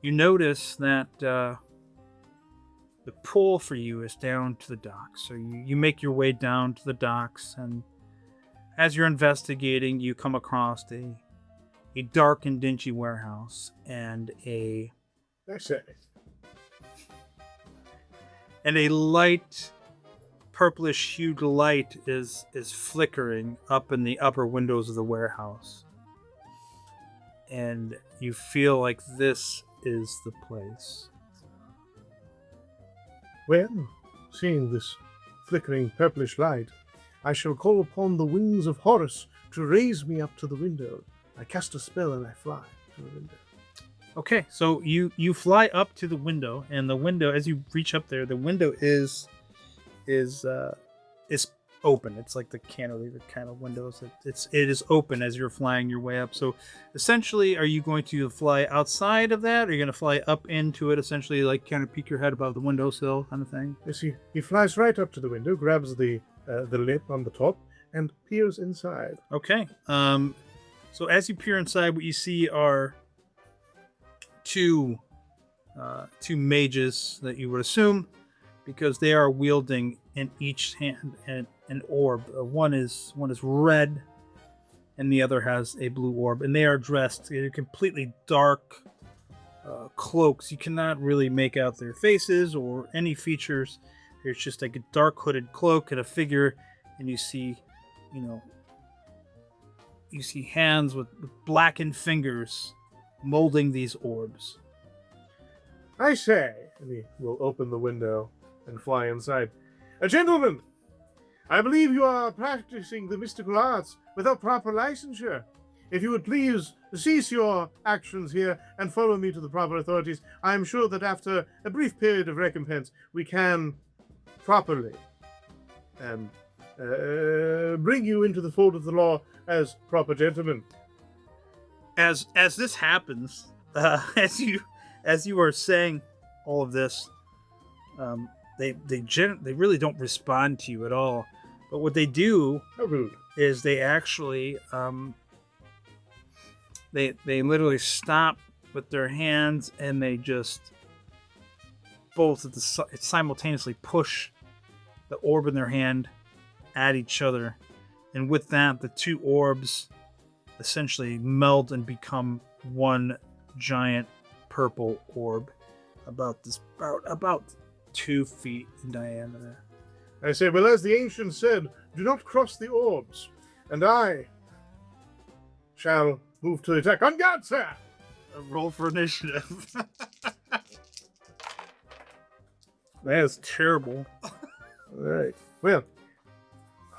you notice that the pull for you is down to the docks. So you make your way down to the docks, and as you're investigating, you come across a dark and dingy warehouse and a light, purplish hued light is flickering up in the upper windows of the warehouse. And you feel like this is the place. Well, seeing this flickering purplish light, I shall call upon the wings of Horus to raise me up to the window. I cast a spell and I fly to the window. Okay, so you fly up to the window, and the window, as you reach up there, the window is open. It's like the cantilever kind of windows. It is open as you're flying your way up. So essentially, are you going to fly outside of that? Or are you going to fly up into it, essentially like kind of peek your head above the windowsill kind of thing? Yes, he flies right up to the window, grabs the lip on the top, and peers inside. Okay. So as you peer inside, what you see are two mages that you would assume, because they are wielding in each hand an orb. One is red, and the other has a blue orb, and they are dressed in completely dark cloaks. You cannot really make out their faces or any features. There's just like a dark hooded cloak and a figure, and you see hands with blackened fingers molding these orbs. I say, and he will open the window and fly inside. Gentlemen, I believe you are practicing the mystical arts without proper licensure. If you would please cease your actions here and follow me to the proper authorities, I am sure that after a brief period of recompense, we can properly bring you into the fold of the law as proper gentlemen. As this happens, as you are saying all of this, they really don't respond to you at all. But what they do How rude. is they actually they literally stop with their hands and they just both simultaneously push the orb in their hand at each other, and with that the two orbs essentially meld and become one giant purple orb about 2 feet in diameter. I say, well, as the ancient said, do not cross the orbs, and I shall move to the attack. On guard, sir! Roll for initiative. That is terrible. All right. Well,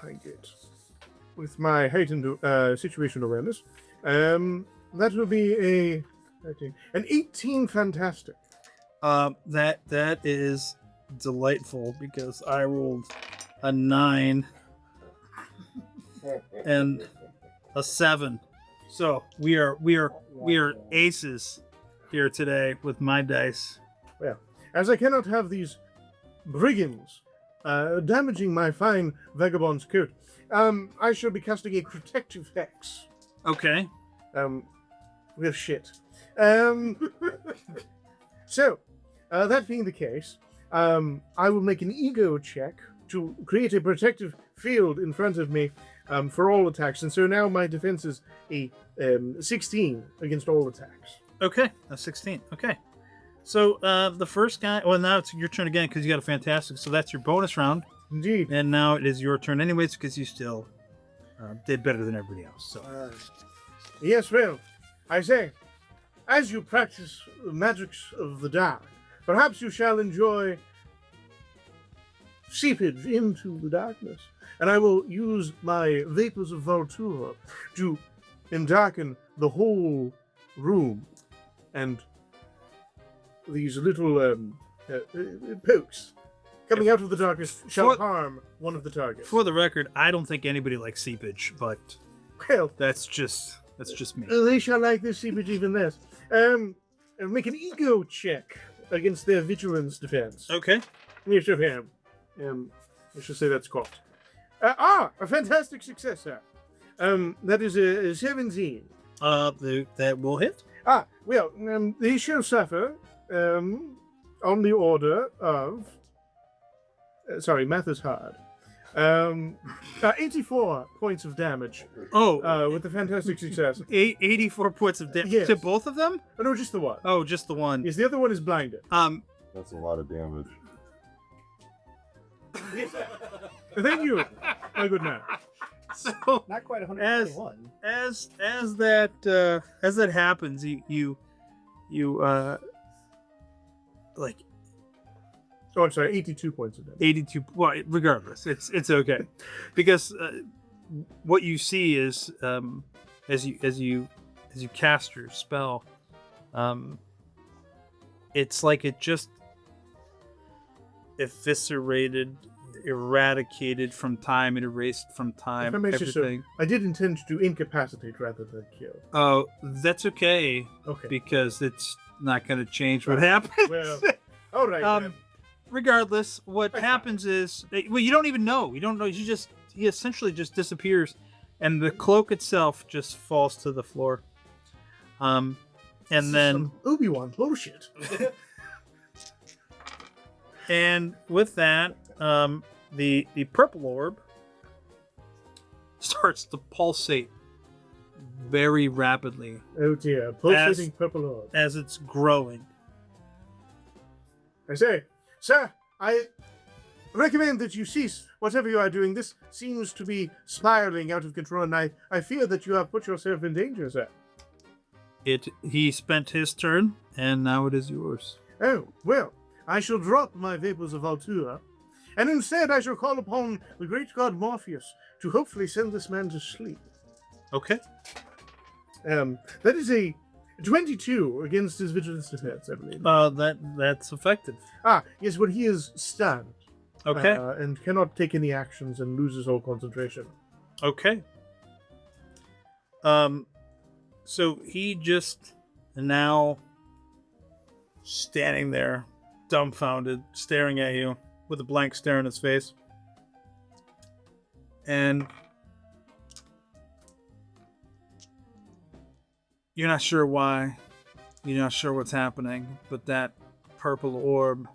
I get with my heightened situational awareness. That will be an 18 fantastic. That is delightful because I rolled a 9 and a 7. So we are aces here today with my dice. Well, as I cannot have these brigands damaging my fine vagabond's coat, I shall be casting a protective hex. Okay. Well, shit. So, that being the case, I will make an ego check to create a protective field in front of me for all attacks. And so now my defense is a 16 against all attacks. Okay, a 16. Okay. So the first guy, well, now it's your turn again because you got a fantastic. So that's your bonus round. Indeed. And now it is your turn anyways because you still did better than everybody else. So Yes, well, I say, as you practice the magics of the dark, perhaps you shall enjoy seepage into the darkness, and I will use my vapors of Voltura to endarken the whole room, and these little pokes coming out of the darkness shall harm one of the targets. for the record, I don't think anybody likes seepage, but Well, that's just me. they shall like this seepage even less. Make an ego check against their vigilance defense. Okay. Yes, of him. I should say that's caught. A fantastic success, sir. That is a 17. That will hit. Well, they shall suffer on the order of. Sorry, math is hard. 84 points of damage. Oh, with a fantastic success. 84 points of damage Yes. to both of them. Oh, no, just the one. Oh, just the one. Yes, the other one is blinded. That's a lot of damage. Thank you, my good man. So Not quite 121. as that happens, you like Oh, I'm sorry, 82 points of damage. 82. Well, regardless, it's okay, because what you see is as you cast your spell, it's like it just eviscerated, eradicated from time, and erased from time. If I may say so, Everything. I did intend to incapacitate rather than kill. Oh, that's okay Okay. because it's not going to change what happens. Well, all right. then. Regardless, what That's happens is, well, you don't even know. You don't know. He essentially just disappears, and the cloak itself just falls to the floor. And This is then, some Obi-Wan bullshit. and with that, the purple orb starts to pulsate very rapidly Oh dear, pulsating purple orb. as it's growing. I say, sir, I recommend that you cease whatever you are doing. This seems to be spiraling out of control, and I fear that you have put yourself in danger, sir. He spent his turn, and now it is yours. Oh, well, I shall drop my vapors of Altura, and instead I shall call upon the great god Morpheus to hopefully send this man to sleep. Okay. That is a 22 against his vigilance defense, I believe. That's effective. Yes, but he is stunned. Okay. And cannot take any actions and loses all concentration. Okay. So he just now standing there, dumbfounded, staring at you with a blank stare on his face. And you're not sure why. You're not sure what's happening, but that purple orb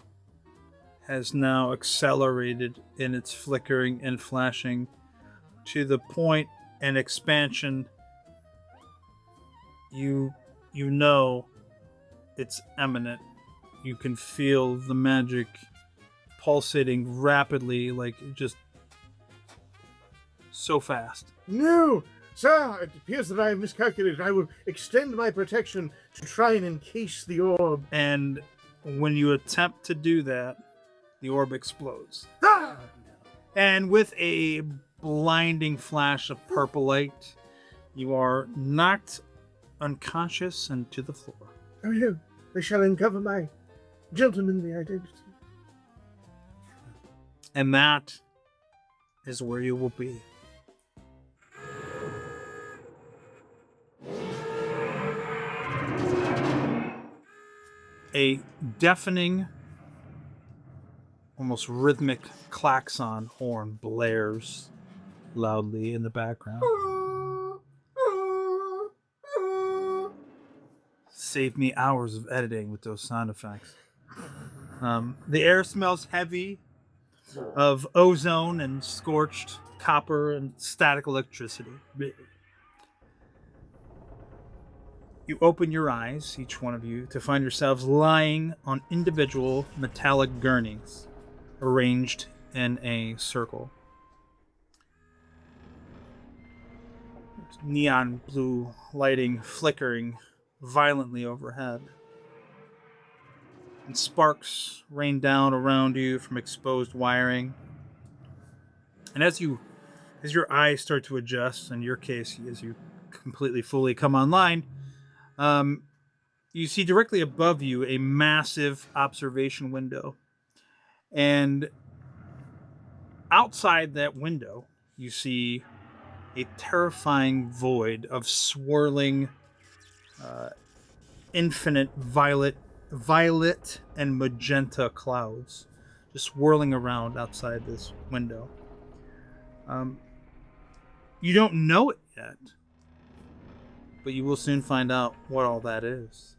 has now accelerated in its flickering and flashing to the point and expansion you know it's imminent. You can feel the magic pulsating rapidly, like just so fast. No! Sir, it appears that I have miscalculated. I will extend my protection to try and encase the orb. And when you attempt to do that, the orb explodes. Ah! And with a blinding flash of purple light, you are knocked unconscious and to the floor. Oh no, they shall uncover my gentlemanly identity. And that is where you will be. A deafening, almost rhythmic klaxon horn blares loudly in the background. Saved me hours of editing with those sound effects. The air smells heavy of ozone and scorched copper and static electricity. You open your eyes, each one of you, to find yourselves lying on individual metallic gurneys, arranged in a circle. Neon blue lighting flickering violently overhead. And sparks rain down around you from exposed wiring. And as your eyes start to adjust, in your case, as you completely fully come online, you see directly above you a massive observation window. And outside that window, you see a terrifying void of swirling, infinite violet and magenta clouds just swirling around outside this window. You don't know it yet, but you will soon find out what all that is.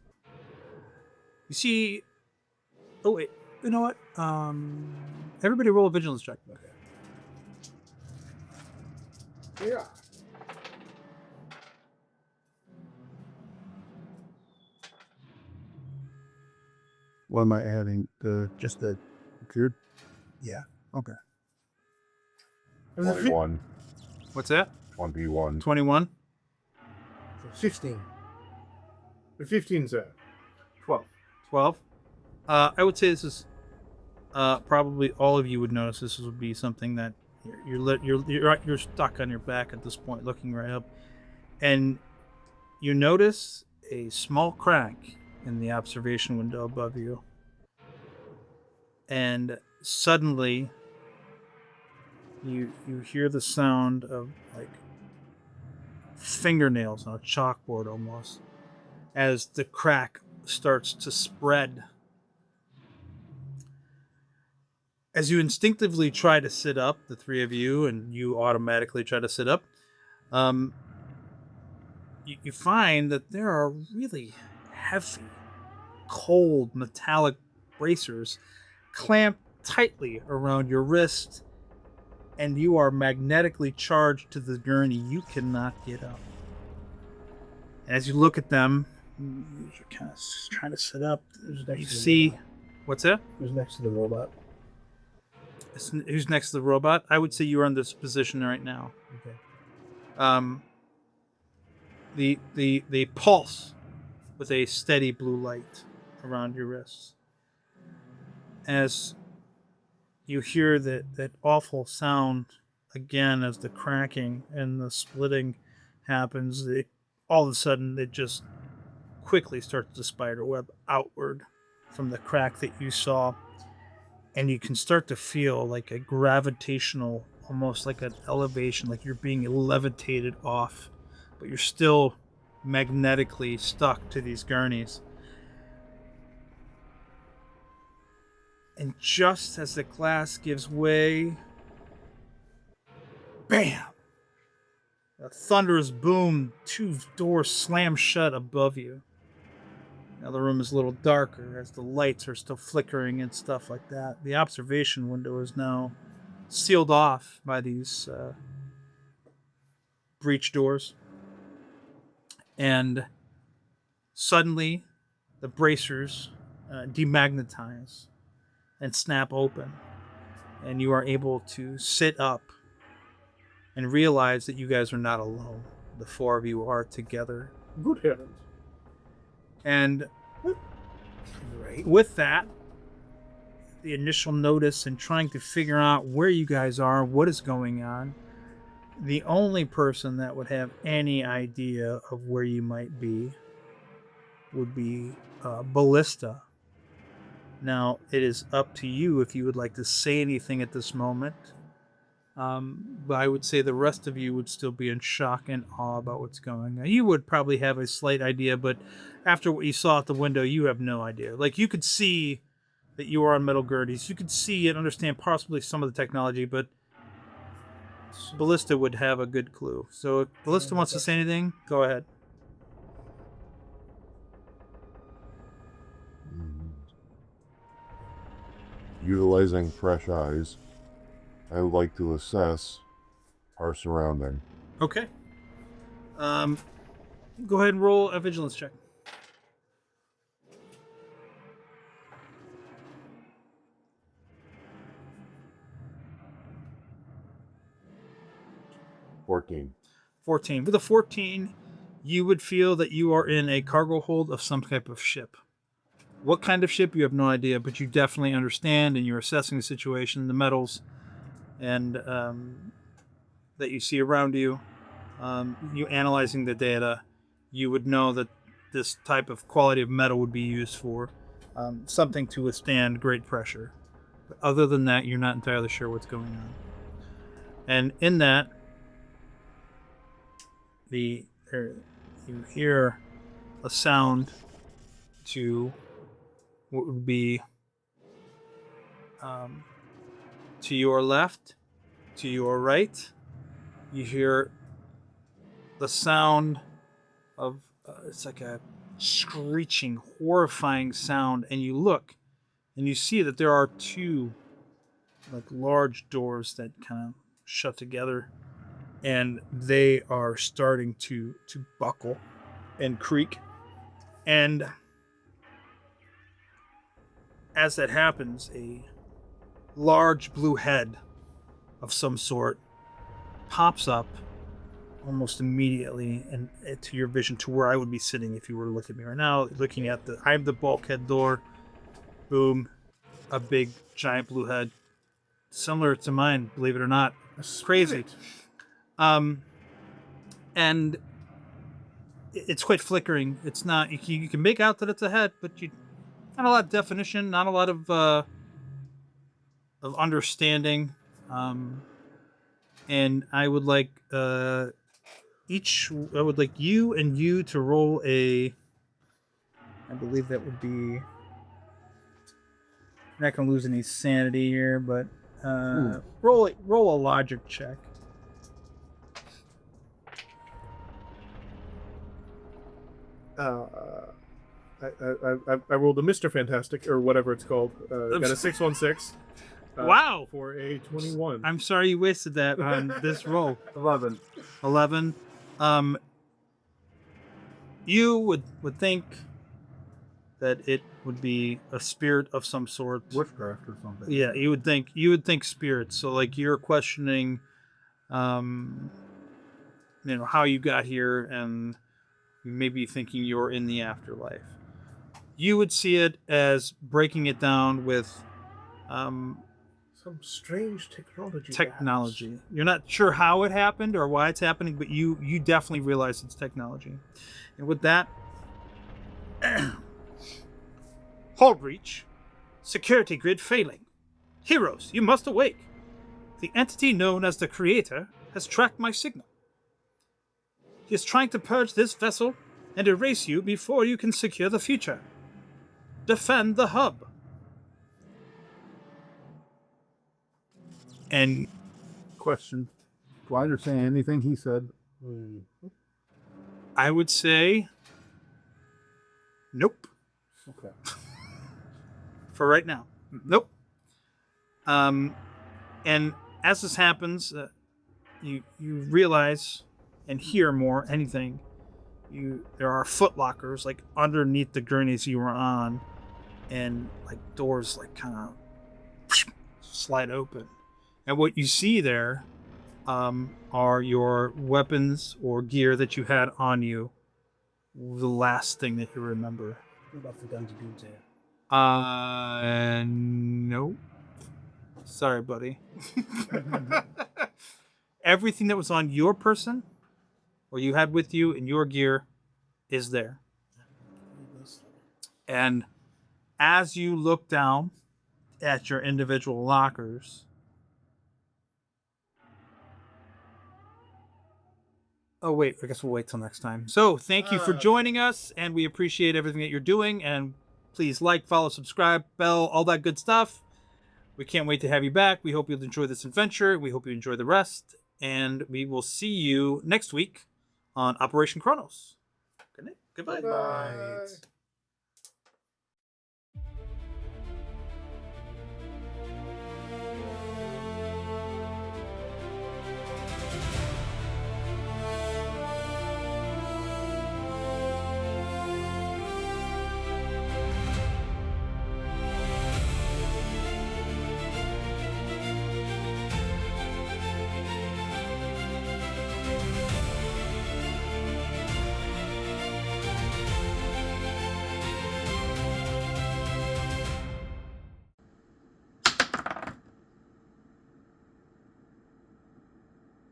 You see... Oh, wait. You know what? Everybody roll a vigilance check. Yeah. What am I adding? Just the Cured? yeah. Okay. 21. What's that? 21. 21? 15. 15, sir. 12. 12? I would say this is probably all of you would notice this would be something that you're stuck on your back at this point, looking right up, and you notice a small crack in the observation window above you, and suddenly you hear the sound of like fingernails on a chalkboard almost, as the crack starts to spread. As you instinctively try to sit up, the three of you, and you automatically try to sit up, you find that there are really heavy, cold, metallic bracers clamped tightly around your wrist, and you are magnetically charged to the gurney. You cannot get up. And as you look at them, you're kind of trying to sit up. You see... What's that? Who's next to the robot? Who's next to the robot? I would say you're in this position right now. Okay. They pulse with a steady blue light around your wrists. As you hear that awful sound again, as the cracking and the splitting happens, all of a sudden it just quickly starts to spider web outward from the crack that you saw. And you can start to feel like a gravitational, almost like an elevation, like you're being levitated off, but you're still magnetically stuck to these gurneys. And just as the glass gives way, bam! A thunderous boom, 2 doors slam shut above you. Now the room is a little darker as the lights are still flickering and stuff like that. The observation window is now sealed off by these breech doors. And suddenly, the bracers demagnetize and snap open. And you are able to sit up and realize that you guys are not alone. The 4 of you are together. Good heavens. And Right. with that, the initial notice and trying to figure out where you guys are, what is going on, the only person that would have any idea of where you might be would be Ballista. Now, it is up to you if you would like to say anything at this moment. But I would say the rest of you would still be in shock and awe about what's going on. You would probably have a slight idea, but after what you saw at the window, you have no idea. Like, you could see that you are on metal girdies. You could see and understand possibly some of the technology, but Ballista would have a good clue. So if Ballista wants to say anything, go ahead. Utilizing fresh eyes, I would like to assess our surrounding. Okay. Go ahead and roll a vigilance check. $14. 14. With a 14, you would feel that you are in a cargo hold of some type of ship. What kind of ship, you have no idea, but you definitely understand, and you're assessing the situation, the metals, and that you see around you. You analyzing the data, you would know that this type of quality of metal would be used for something to withstand great pressure. But other than that, you're not entirely sure what's going on. And in that, you hear a sound to what would be to your left, to your right. You hear the sound of it's like a screeching, horrifying sound, and you look and you see that there are 2 like large doors that kind of shut together, and they are starting to buckle and creak. And as that happens, a large blue head of some sort pops up almost immediately and to your vision, to where I would be sitting if you were to look at me right now. Looking at I'm the bulkhead door. Boom, a big giant blue head, similar to mine, believe it or not. It's crazy. And it's quite flickering. It's not, you can make out that it's a head, but not a lot of definition, not a lot of understanding. And I would like you and you to roll I believe that would be, I'm not gonna lose any sanity here, but roll a logic check. I rolled a Mr. Fantastic, or whatever it's called. Got a 616. Wow. For a 21. I'm sorry you wasted that on this roll. 11. 11. You would think that it would be a spirit of some sort. Witchcraft or something. Yeah, you would think spirits. So like you're questioning how you got here, and maybe thinking you're in the afterlife. You would see it as breaking it down with Some strange technology. technology. You're not sure how it happened or why it's happening, but you definitely realize it's technology. And with that, hull breach, security grid failing. Heroes, you must awake. The entity known as the Creator has tracked my signal. He is trying to purge this vessel and erase you before you can secure the future. Defend the hub. And Question. Do I understand anything he said? I would say, nope. Okay. For right now, nope. And as this happens, you realize and hear more anything. There are foot lockers like underneath the gurneys you were on, and like doors like kind of slide open. And what you see there are your weapons or gear that you had on you. The last thing that you remember. What about the guns and dudes here? No. Sorry, buddy. Everything that was on your person or you had with you in your gear is there. And as you look down at your individual lockers, oh, wait, I guess we'll wait till next time. So thank you for joining us, and we appreciate everything that you're doing. And please like, follow, subscribe, bell, all that good stuff. We can't wait to have you back. We hope you'll enjoy this adventure. We hope you enjoy the rest. And we will see you next week on Operation Chronos. Good night. Goodbye. Bye.